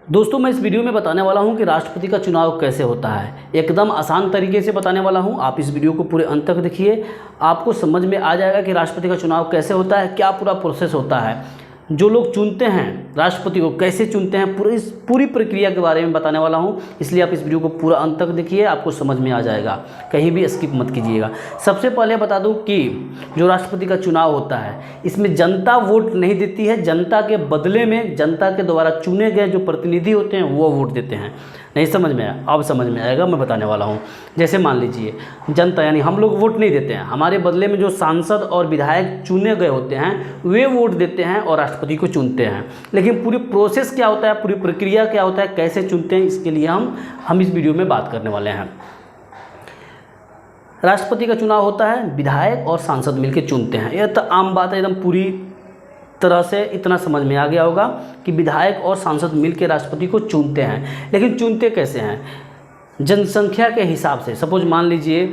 दोस्तों मैं इस वीडियो में बताने वाला हूं कि राष्ट्रपति का चुनाव कैसे होता है। एकदम आसान तरीके से बताने वाला हूं। आप इस वीडियो को पूरे अंत तक देखिए, आपको समझ में आ जाएगा कि राष्ट्रपति का चुनाव कैसे होता है, क्या पूरा प्रोसेस होता है, जो लोग चुनते हैं राष्ट्रपति को कैसे चुनते हैं, पूरी प्रक्रिया के बारे में बताने वाला हूं। इसलिए आप इस वीडियो को पूरा अंत तक देखिए, आपको समझ में आ जाएगा, कहीं भी स्किप मत कीजिएगा। सबसे पहले बता दूं कि जो राष्ट्रपति का चुनाव होता है इसमें जनता वोट नहीं देती है, जनता के बदले में जनता के द्वारा चुने गए जो प्रतिनिधि होते हैं वो वोट देते हैं। नहीं समझ में आया? अब समझ में आएगा, मैं बताने वाला हूँ। जैसे मान लीजिए जनता यानी हम लोग वोट नहीं देते हैं, हमारे बदले में जो सांसद और विधायक चुने गए होते हैं वे वोट देते हैं और राष्ट्रपति को चुनते हैं। लेकिन पूरी प्रोसेस क्या होता है, पूरी प्रक्रिया क्या होता है, कैसे चुनते हैं, इसके लिए हम इस वीडियो में बात करने वाले हैं। राष्ट्रपति का चुनाव होता है, विधायक और सांसद मिलकर चुनते हैं। यह तो आम बात है, एकदम पूरी तरह से इतना समझ में आ गया होगा कि विधायक और सांसद मिलकर राष्ट्रपति को चुनते हैं। लेकिन चुनते कैसे हैं? जनसंख्या के हिसाब से। सपोज मान लीजिए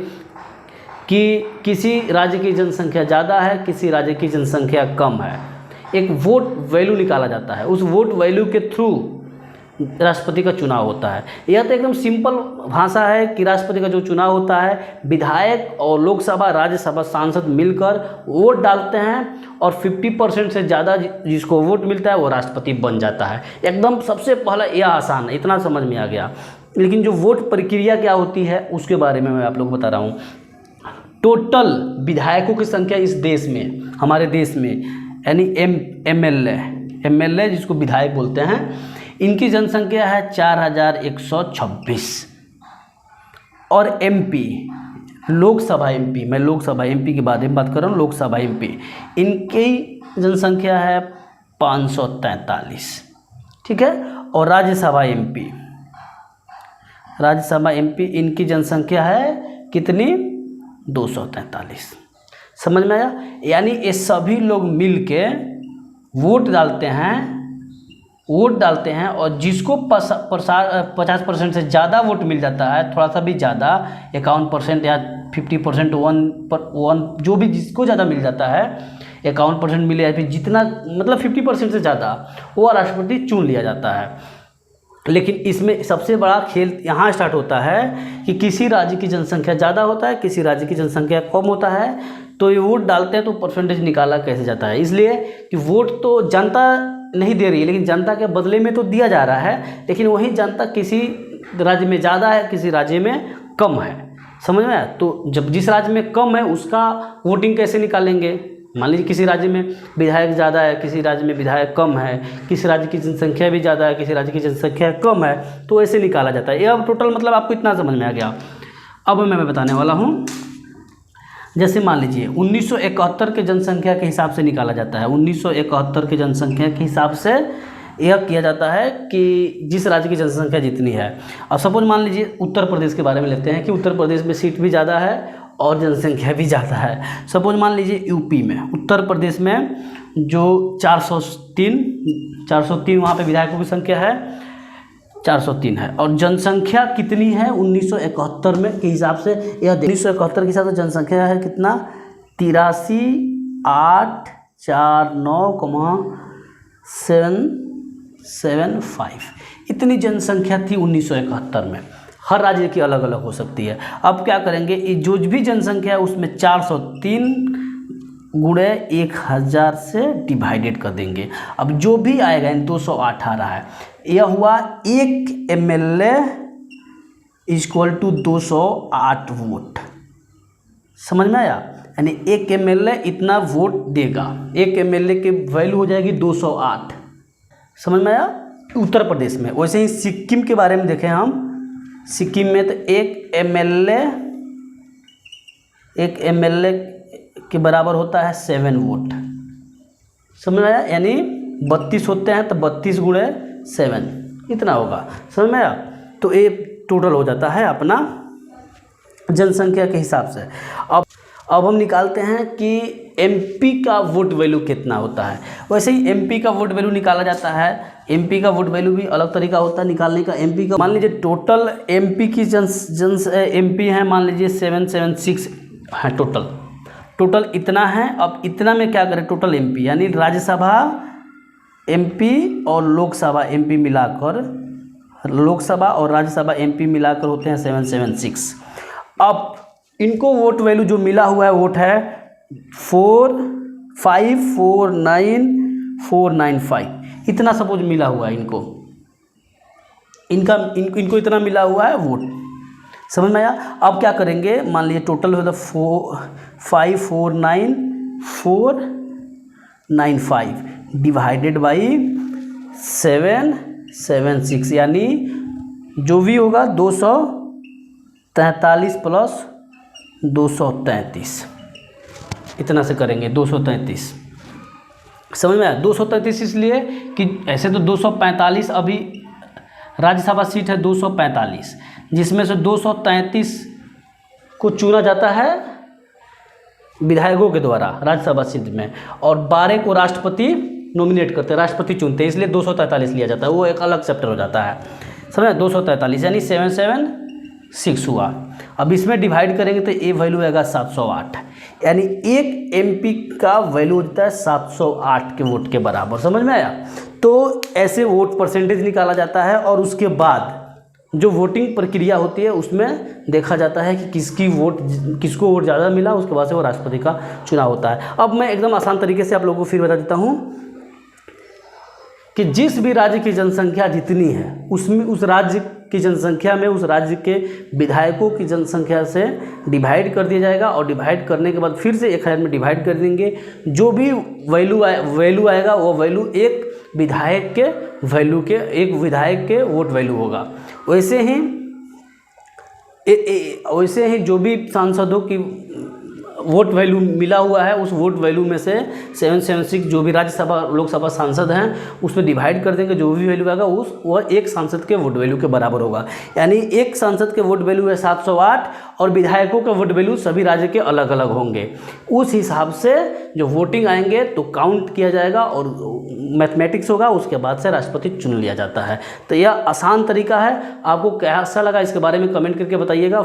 कि किसी राज्य की जनसंख्या ज़्यादा है, किसी राज्य की जनसंख्या कम है, एक वोट वैल्यू निकाला जाता है। उस वोट वैल्यू के थ्रू राष्ट्रपति का चुनाव होता है। यह तो एकदम सिंपल भाषा है कि राष्ट्रपति का जो चुनाव होता है, विधायक और लोकसभा राज्यसभा सांसद मिलकर वोट डालते हैं और 50% से ज़्यादा जिसको वोट मिलता है वो राष्ट्रपति बन जाता है। एकदम सबसे पहला यह आसान है, इतना समझ में आ गया। लेकिन जो वोट प्रक्रिया क्या होती है उसके बारे में मैं आप लोग को बता रहा हूँ। टोटल विधायकों की संख्या इस देश में, हमारे देश में, यानी एमएलए जिसको विधायक बोलते हैं, इनकी जनसंख्या है 4126। और एमपी, लोकसभा एमपी, मैं लोकसभा एमपी के बारे में बात कर रहा हूँ, लोकसभा एमपी, इनकी जनसंख्या है 543। ठीक है। और राज्यसभा एमपी इनकी जनसंख्या है कितनी? 243। समझ में आया? यानी ये सभी लोग मिलके वोट डालते हैं और जिसको 50% से ज़्यादा वोट मिल जाता है, थोड़ा सा भी ज़्यादा, 51% या 50%, 1 जो भी जिसको ज़्यादा मिल जाता है, 51% मिले या फिर जितना, मतलब 50% से ज़्यादा, वो राष्ट्रपति चुन लिया जाता है। लेकिन इसमें सबसे बड़ा खेल यहाँ स्टार्ट होता है कि किसी राज्य की जनसंख्या ज़्यादा होता है, किसी राज्य की जनसंख्या कम होता है, तो ये वोट डालते हैं तो परसेंटेज निकाला कैसे जाता है। इसलिए कि वोट तो जनता नहीं दे रही है, लेकिन जनता के बदले में तो दिया जा रहा है, लेकिन वही जनता किसी राज्य में ज़्यादा है, किसी राज्य में कम है। समझ में आया? तो जब जिस राज्य में कम है उसका वोटिंग कैसे निकालेंगे? मान लीजिए किसी राज्य में विधायक ज़्यादा है, किसी राज्य में विधायक कम है, किसी राज्य की जनसंख्या भी ज़्यादा है, किसी राज्य की जनसंख्या कम है, तो ऐसे निकाला जाता है। ये अब टोटल मतलब आपको इतना समझ में आ गया। अब मैं बताने वाला हूँ। जैसे मान लीजिए 1971 के जनसंख्या के हिसाब से निकाला जाता है। 1971 के जनसंख्या के हिसाब से यह किया जाता है कि जिस राज्य की जनसंख्या जितनी है। अब सपोज मान लीजिए उत्तर प्रदेश के बारे में लेते हैं कि उत्तर प्रदेश में सीट भी ज़्यादा है और जनसंख्या भी ज़्यादा है। सपोज मान लीजिए यूपी में, उत्तर प्रदेश में जो 403 वहाँ पे विधायकों की संख्या है, 403 है, और जनसंख्या कितनी है 1971 में के हिसाब से? यह 1971 के हिसाब से जनसंख्या है कितना? 83,849,775। इतनी जनसंख्या थी 1971 में। हर राज्य की अलग अलग हो सकती है। अब क्या करेंगे, जो भी जनसंख्या है उसमें 403 गुणे 1000 से डिवाइडेड कर देंगे। अब जो भी आएगा, 218 है, यह हुआ एक एमएलए इक्वल टू 208 वोट। समझ में आया? यानी एक एमएलए इतना वोट देगा, एक एमएलए की वैल्यू हो जाएगी 208। समझ में आया? उत्तर प्रदेश में। वैसे ही सिक्किम के बारे में देखें हम, सिक्किम में तो एक एमएलए के बराबर होता है 7 वोट। समझ में आया? यानी 32 होते हैं तो 32 गुणे 7 इतना होगा। समझ में आया? तो ये टोटल हो जाता है अपना जनसंख्या के हिसाब से। अब हम निकालते हैं कि एमपी का वोट वैल्यू कितना होता है। वैसे ही एमपी का वोट वैल्यू निकाला जाता है। एमपी का वोट वैल्यू भी अलग तरीका होता है निकालने का। एमपी का मान लीजिए टोटल एमपी की एमपी है, मान लीजिए 776 है टोटल इतना है। अब इतना में क्या करें, टोटल एमपी यानी राज्यसभा एमपी और लोकसभा एमपी मिलाकर लोकसभा और राज्यसभा MP मिलाकर होते हैं 776। अब इनको वोट वैल्यू जो मिला हुआ है वोट है 4549495, इतना सपोज मिला हुआ है इनको, इनको इतना मिला हुआ है वोट, समझ में आया। अब क्या करेंगे, मान लीजिए टोटल होता 549,495 डिवाइडेड बाई 776, यानी जो भी होगा 243 प्लस 233, इतना से करेंगे 233, समझ में आया। 233 इसलिए कि ऐसे तो 245 अभी राज्यसभा सीट है 245, जिसमें से 233 को चुना जाता है विधायकों के द्वारा राज्यसभा सीट में, और 12 को राष्ट्रपति नॉमिनेट करते हैं, राष्ट्रपति चुनते हैं, इसलिए 243 लिया जाता है, वो एक अलग चैप्टर हो जाता है, समझे। 243 यानी 776 हुआ। अब इसमें डिवाइड करेंगे तो ये वैल्यू आएगा 708, यानी एक MP का वैल्यू होता है 708 के वोट के बराबर, समझ में आया। तो ऐसे वोट परसेंटेज निकाला जाता है, और उसके बाद जो वोटिंग प्रक्रिया होती है उसमें देखा जाता है कि किसको वोट ज़्यादा मिला, उसके बाद से वो राष्ट्रपति का चुनाव होता है। अब मैं एकदम आसान तरीके से आप लोगों को फिर बता देता हूँ कि जिस भी राज्य की जनसंख्या जितनी है उसमें उस राज्य की जनसंख्या में उस राज्य के विधायकों की जनसंख्या से डिवाइड कर दिया जाएगा, और डिवाइड करने के बाद फिर से 1000 में डिवाइड कर देंगे। जो भी वैल्यू आएगा वो वैल्यू एक विधायक के वोट वैल्यू होगा। वैसे ही जो भी सांसदों की वोट वैल्यू मिला हुआ है उस वोट वैल्यू में से 776 जो भी राज्यसभा लोकसभा सांसद हैं उसमें डिवाइड कर देंगे, जो भी वैल्यू आएगा वह एक सांसद के वोट वैल्यू के बराबर होगा। यानी एक सांसद के वोट वैल्यू है 708 और विधायकों के वोट वैल्यू सभी राज्य के अलग अलग होंगे। उस हिसाब से जो वोटिंग आएंगे तो काउंट किया जाएगा और मैथमेटिक्स होगा, उसके बाद से राष्ट्रपति चुन लिया जाता है। तो यह आसान तरीका है। आपको कैसा लगा इसके बारे में कमेंट करके बताइएगा।